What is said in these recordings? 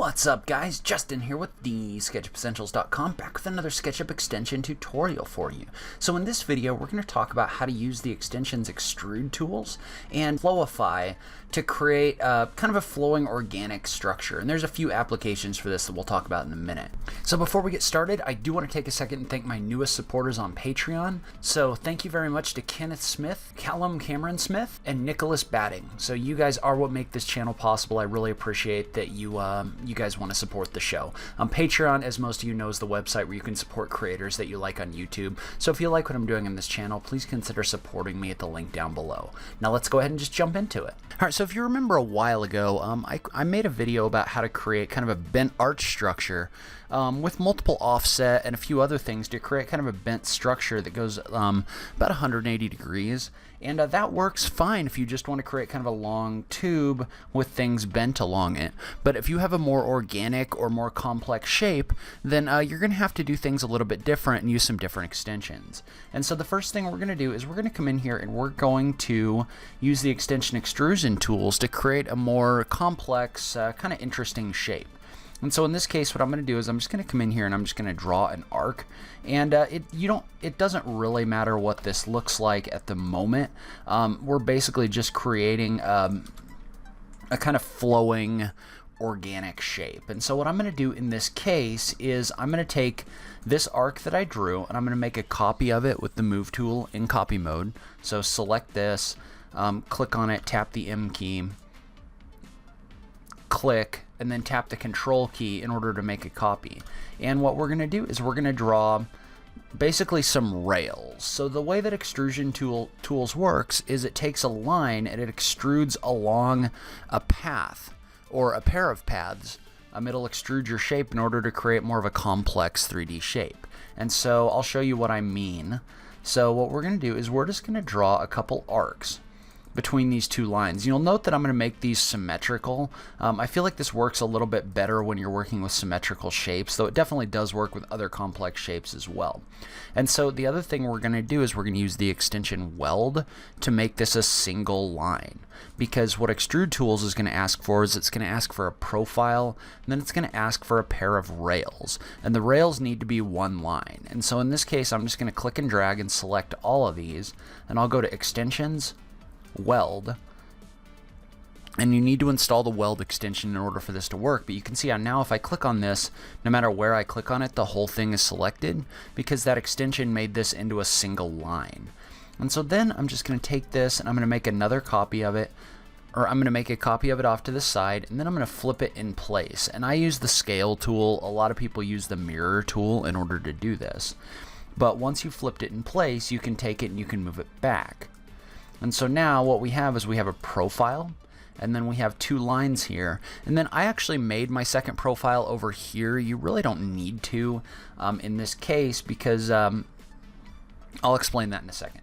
What's up guys, Justin here with TheSketchUpEssentials.com, back with another SketchUp extension tutorial for you. So in this video we're going to talk about how to use the extensions Extrude tools and Flowify to create kind of a flowing organic structure. And there's a few applications for this that we'll talk about in a minute. So before we get started, I do want to take a second and thank my newest supporters on Patreon. So thank you very much to Kenneth Smith, Callum Cameron Smith, and Nicholas Batting. So you guys are what make this channel possible. I really appreciate that you guys want to support the show. Patreon, as most of you know, is the website where you can support creators that you like on YouTube. So if you like what I'm doing on this channel, please consider supporting me at the link down below. Now let's go ahead and just jump into it. All right, so if you remember a while ago, I made a video about how to create kind of a bent arch structure with multiple offset and a few other things to create kind of a bent structure that goes about 180 degrees. And that works fine if you just want to create kind of a long tube with things bent along it. But if you have a more organic or more complex shape, then you're going to have to do things a little bit different and use some different extensions. And so the first thing we're going to do is we're going to come in here and we're going to use the extension Extrusion tools to create a more complex, kind of interesting shape. And so in this case, what I'm going to do is I'm just going to come in here and I'm just going to draw an arc. And it doesn't really matter what this looks like at the moment. We're basically just creating a kind of flowing organic shape. And so what I'm going to do in this case is I'm going to take this arc that I drew and I'm going to make a copy of it with the move tool in copy mode. So select this, click on it, tap the M key, click, and then tap the control key in order to make a copy. And what we're going to do is we're going to draw basically some rails. So the way that extrusion tools works is it takes a line and it extrudes along a path or a pair of paths. It'll extrude your shape in order to create more of a complex 3D shape. And so I'll show you what I mean. So what we're going to do is we're just going to draw a couple arcs between these two lines. You'll note that I'm going to make these symmetrical. I feel like this works a little bit better when you're working with symmetrical shapes, though it definitely does work with other complex shapes as well. And so the other thing we're going to do is we're going to use the extension weld to make this a single line. Because what Extrude Tools is going to ask for is it's going to ask for a profile, and then it's going to ask for a pair of rails. And the rails need to be one line. And so in this case, I'm just going to click and drag and select all of these, and I'll go to Extensions, Weld, and you need to install the weld extension in order for this to work. But you can see how now if I click on this, no matter where I click on it, the whole thing is selected because that extension made this into a single line. And so then I'm just going to take this and I'm going to make another copy of it, or I'm going to make a copy of it off to the side, and then I'm going to flip it in place. And I use the scale tool. A lot of people use the mirror tool in order to do this. But once you flipped it in place, you can take it and you can move it back. And so now what we have is we have a profile, and then we have two lines here. And then I actually made my second profile over here. You really don't need to in this case because I'll explain that in a second.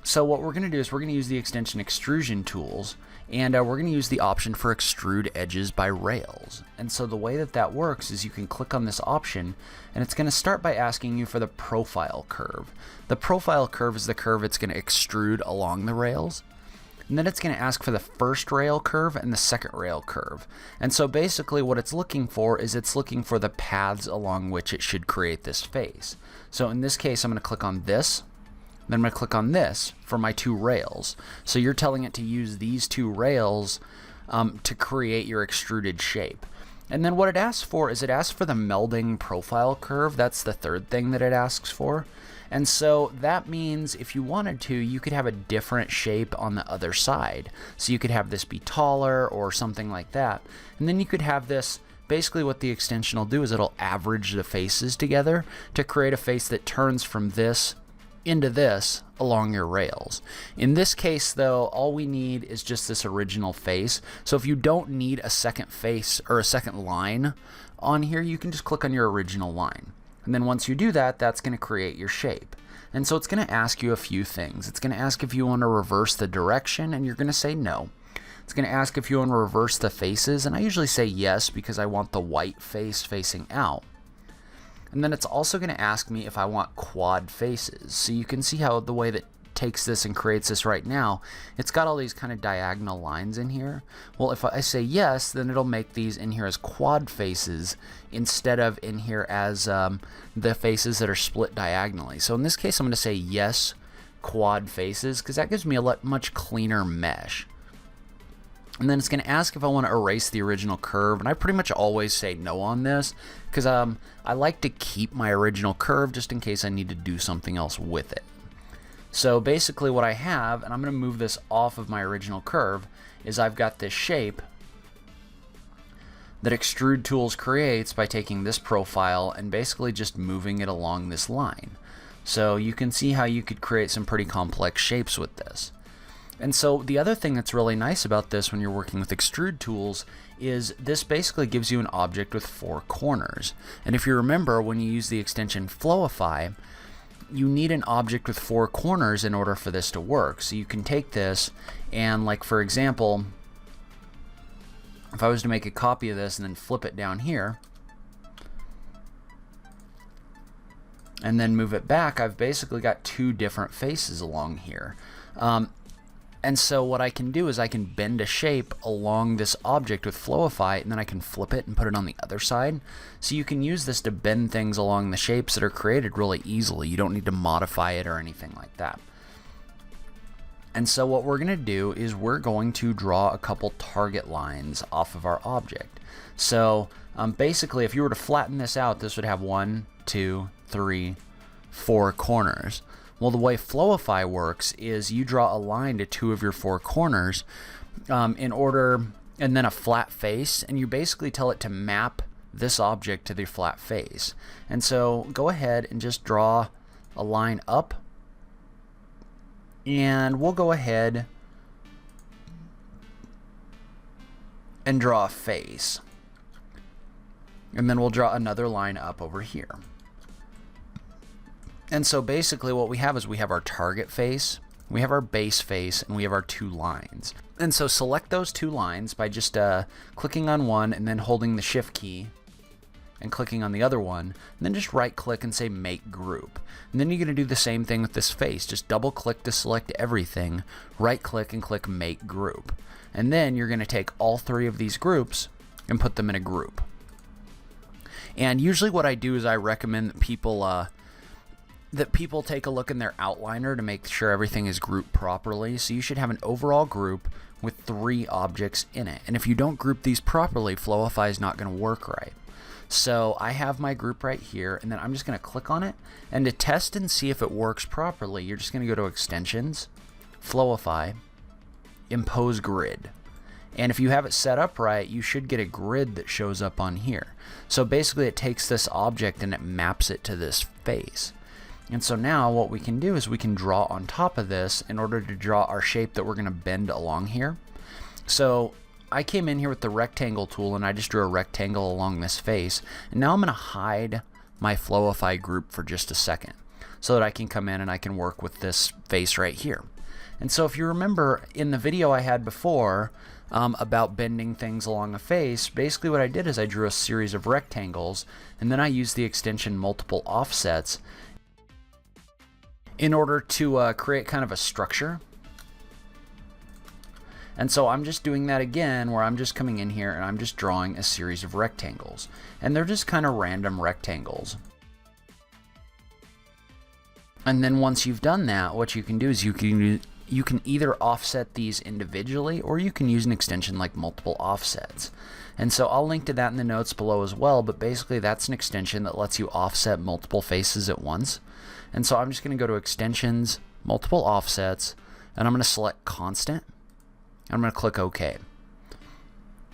So what we're going to do is we're going to use the extension Extrusion tools, and we're going to use the option for extrude edges by rails. And so the way that that works is you can click on this option, and it's going to start by asking you for the profile curve. The profile curve is the curve it's going to extrude along the rails. And then it's going to ask for the first rail curve and the second rail curve. And so basically what it's looking for is it's looking for the paths along which it should create this face. So in this case, I'm going to click on this. Then I'm going to click on this for my two rails. So you're telling it to use these two rails to create your extruded shape. And then what it asks for is it asks for the melding profile curve. That's the third thing that it asks for. And so that means if you wanted to, you could have a different shape on the other side. So you could have this be taller or something like that. And then you could have this. Basically what the extension will do is it'll average the faces together to create a face that turns from this into this along your rails. In this case though, all we need is just this original face. So if you don't need a second face or a second line on here, you can just click on your original line. And then once you do that, that's going to create your shape. And so it's going to ask you a few things. It's going to ask if you want to reverse the direction, and you're going to say no. It's going to ask if you want to reverse the faces, and I usually say yes because I want the white face facing out. And then it's also going to ask me if I want quad faces. So you can see how the way that takes this and creates this right now, it's got all these kind of diagonal lines in here. Well, if I say yes, then it'll make these in here as quad faces instead of in here as the faces that are split diagonally. So in this case, I'm going to say yes, quad faces, because that gives me a much cleaner mesh. And then it's going to ask if I want to erase the original curve, and I pretty much always say no on this because I like to keep my original curve just in case I need to do something else with it. So basically what I have, and I'm going to move this off of my original curve, is I've got this shape that Extrude Tools creates by taking this profile and basically just moving it along this line. So you can see how you could create some pretty complex shapes with this. And so the other thing that's really nice about this when you're working with Extrude Tools is this basically gives you an object with 4 corners. And if you remember, when you use the extension Flowify, you need an object with 4 corners in order for this to work. So you can take this and, like, for example, if I was to make a copy of this and then flip it down here and then move it back, I've basically got 2 different faces along here. And so what I can do is I can bend a shape along this object with Flowify, and then I can flip it and put it on the other side. So you can use this to bend things along the shapes that are created really easily. You don't need to modify it or anything like that. And so what we're going to do is we're going to draw a couple target lines off of our object. So basically, if you were to flatten this out, this would have 1, 2, 3, 4 corners. Well, the way Flowify works is you draw a line to 2 of your 4 corners and then a flat face, and you basically tell it to map this object to the flat face. And so go ahead and just draw a line up, and we'll go ahead and draw a face. And then we'll draw another line up over here. And so basically what we have is we have our target face, we have our base face, and we have our 2 lines. And so select those 2 lines by just clicking on one and then holding the shift key and clicking on the other one, and then just right click and say make group. And then you're going to do the same thing with this face. Just double click to select everything, right click and click make group. And then you're going to take all 3 of these groups and put them in a group. And usually what I do is I recommend that people take a look in their outliner to make sure everything is grouped properly. So you should have an overall group with 3 objects in it. And if you don't group these properly, Flowify is not going to work right. So I have my group right here, and then I'm just going to click on it. And to test and see if it works properly, you're just going to go to Extensions, Flowify, Impose Grid. And if you have it set up right, you should get a grid that shows up on here. So basically it takes this object and it maps it to this face. And so now what we can do is we can draw on top of this in order to draw our shape that we're going to bend along here. So I came in here with the rectangle tool and I just drew a rectangle along this face. And now I'm going to hide my Flowify group for just a second so that I can come in and I can work with this face right here. And so if you remember in the video I had before about bending things along a face, basically what I did is I drew a series of rectangles and then I used the extension multiple offsets in order to create kind of a structure. And so I'm just doing that again where I'm just coming in here and I'm just drawing a series of rectangles. And they're just kind of random rectangles. And then once you've done that, what you can do is you can either offset these individually or you can use an extension like multiple offsets. And so I'll link to that in the notes below as well, but basically that's an extension that lets you offset multiple faces at once. And so I'm just going to go to Extensions, Multiple Offsets, and I'm going to select Constant. I'm going to click OK.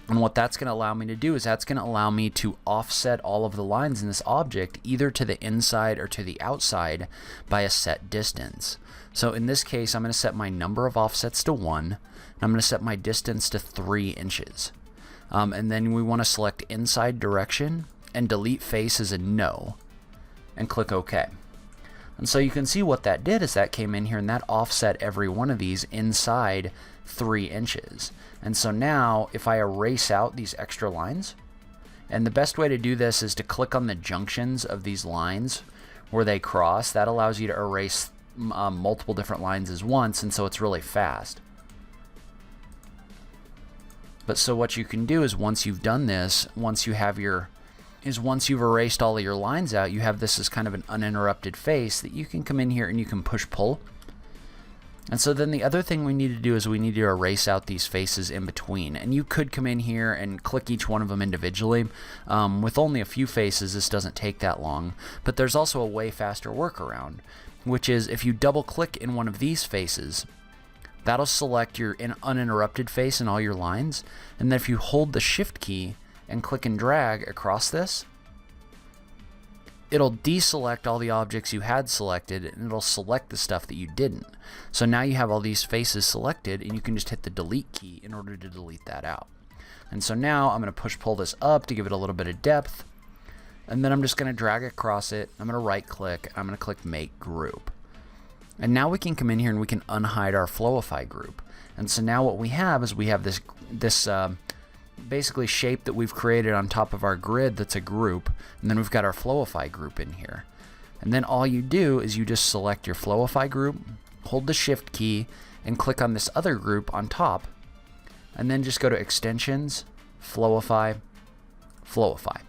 And what that's going to allow me to do is that's going to allow me to offset all of the lines in this object either to the inside or to the outside by a set distance. So in this case, I'm going to set my number of offsets to 1, and I'm going to set my distance to 3 inches. And then we want to select inside direction and delete face as a no, and click OK. And so you can see what that did is that came in here and that offset every one of these inside 3 inches. And so now if I erase out these extra lines, and the best way to do this is to click on the junctions of these lines where they cross. That allows you to erase multiple different lines as once, and so it's really fast. But so what you can do is once you've done this, once you've erased all of your lines out, you have this as kind of an uninterrupted face that you can come in here and you can push pull. And so then the other thing we need to do is we need to erase out these faces in between. And you could come in here and click each one of them individually. With only a few faces, this doesn't take that long. But there's also a way faster workaround, which is if you double click in one of these faces, that'll select your uninterrupted face in all your lines. And then if you hold the Shift key and click and drag across this, it'll deselect all the objects you had selected, and it'll select the stuff that you didn't. So now you have all these faces selected, and you can just hit the delete key in order to delete that out. And so now I'm going to push pull this up to give it a little bit of depth, and then I'm just going to drag this it. I'm going to right click, I'm going to click make group. And now we can come in here and we can unhide our Flowify group. And so now what we have is we have this basically shape that we've created on top of our grid that's a group, and then we've got our Flowify group in here. And then all you do is you just select your Flowify group, hold the Shift key, and click on this other group on top, and then just go to Extensions, Flowify, Flowify.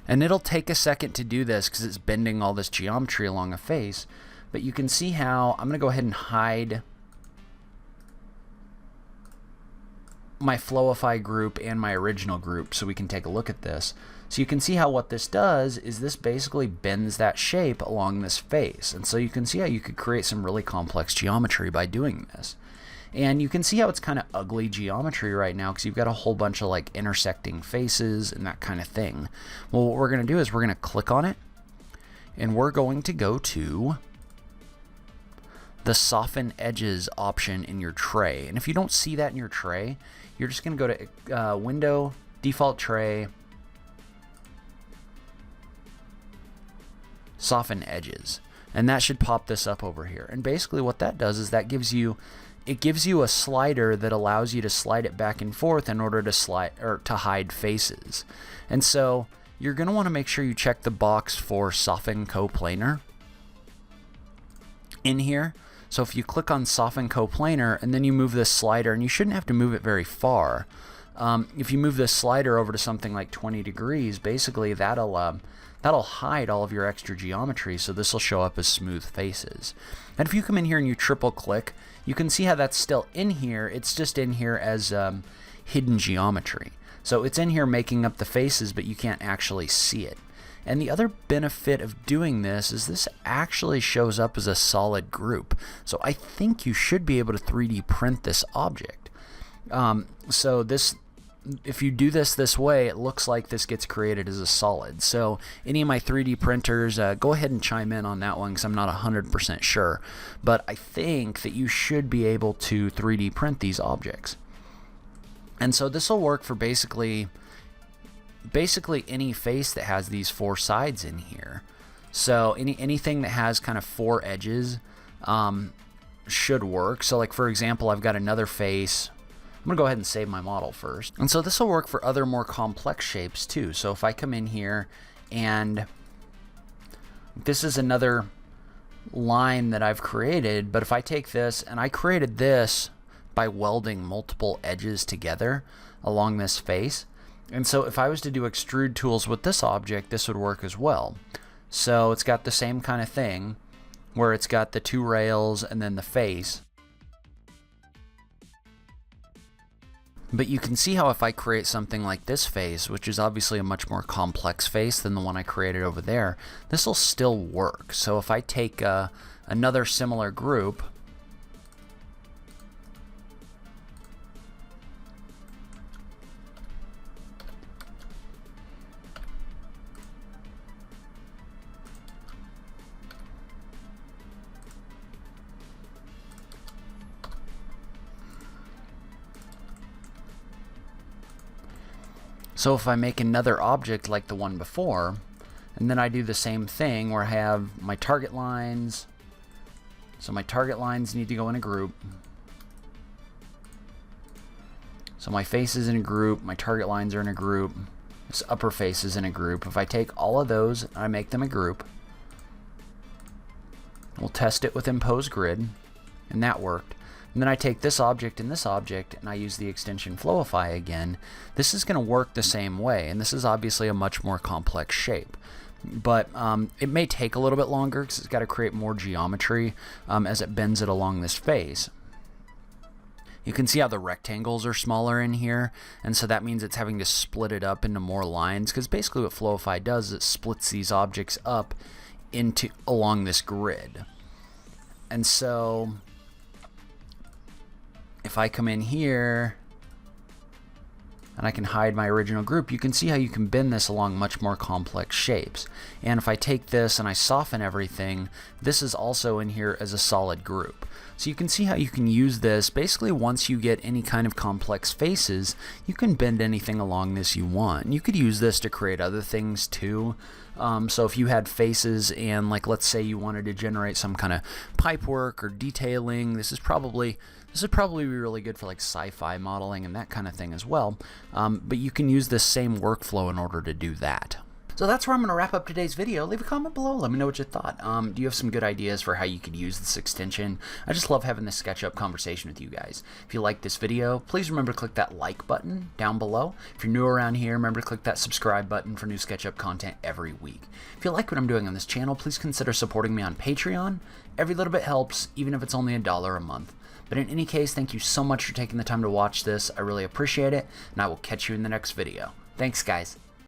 And it'll take a second to do this because it's bending all this geometry along a face, but you can see how I'm going to go ahead and hide my Flowify group and my original group so we can take a look at this. So you can see how what this does is this basically bends that shape along this face. And so you can see how you could create some really complex geometry by doing this. And you can see how it's kind of ugly geometry right now because you've got a whole bunch of like intersecting faces and that kind of thing. Well, what we're going to do is we're going to click on it, and we're going to go to the Soften Edges option in your tray. And if you don't see that in your tray, you're just going to go to Window, Default Tray, Soften Edges. And that should pop this up over here. And basically what that does is that gives you a slider that allows you to slide it back and forth in order to hide faces. And so you're going to want to make sure you check the box for Soften Coplanar in here. So if you click on Soften Coplanar and then you move this slider, and you shouldn't have to move it very far. If you move this slider over to something like 20 degrees, basically that'll hide all of your extra geometry, so this will show up as smooth faces. And if you come in here and you triple click, you can see how that's still in here. It's just in here as hidden geometry. So it's in here making up the faces, but you can't actually see it. And the other benefit of doing this is this actually shows up as a solid group. So I think you should be able to 3D print this object. So this, if you do this way, it looks like this gets created as a solid. So any of my 3D printers, go ahead and chime in on that one because I'm not 100% sure. But I think that you should be able to 3D print these objects. And so this will work for basically any face that has these four sides in here. So anything that has kind of four edges should work. So like for example, I've got another face. I'm gonna go ahead and save my model first. And so this will work for other more complex shapes too. So if I come in here and this is another line that I've created, but if I take this and I created this by welding multiple edges together along this face. And so if I was to do extrude tools with this object, this would work as well. So it's got the same kind of thing where it's got the two rails and then the face. But you can see how if I create something like this face, which is obviously a much more complex face than the one I created over there, this will still work. So if I take another similar group, so if I make another object like the one before, and then I do the same thing where I have my target lines, so my target lines need to go in a group. So my face is in a group, my target lines are in a group, this upper face is in a group. If I take all of those and I make them a group, We'll test it with Impose Grid, and that worked. And then I take this object and I use the extension Flowify again. This is going to work the same way, and this is obviously a much more complex shape. But it may take a little bit longer because it's got to create more geometry as it bends it along this face. You can see how the rectangles are smaller in here, and so that means it's having to split it up into more lines, because basically what Flowify does is it splits these objects up along this grid. And so if I come in here and I can hide my original group, you can see how you can bend this along much more complex shapes. And if I take this and I soften everything, this is also in here as a solid group. So you can see how you can use this. Basically, once you get any kind of complex faces, you can bend anything along this you want. And you could use this to create other things too. So if you had faces and, like, let's say you wanted to generate some kind of pipe work or detailing, this would probably be really good for like sci-fi modeling and that kind of thing as well. But you can use this same workflow in order to do that. So that's where I'm going to wrap up today's video. Leave a comment below. Let me know what you thought. Do you have some good ideas for how you could use this extension? I just love having this SketchUp conversation with you guys. If you like this video, please remember to click that like button down below. If you're new around here, remember to click that subscribe button for new SketchUp content every week. If you like what I'm doing on this channel, please consider supporting me on Patreon. Every little bit helps, even if it's only $1 a month. But in any case, thank you so much for taking the time to watch this. I really appreciate it, and I will catch you in the next video. Thanks, guys.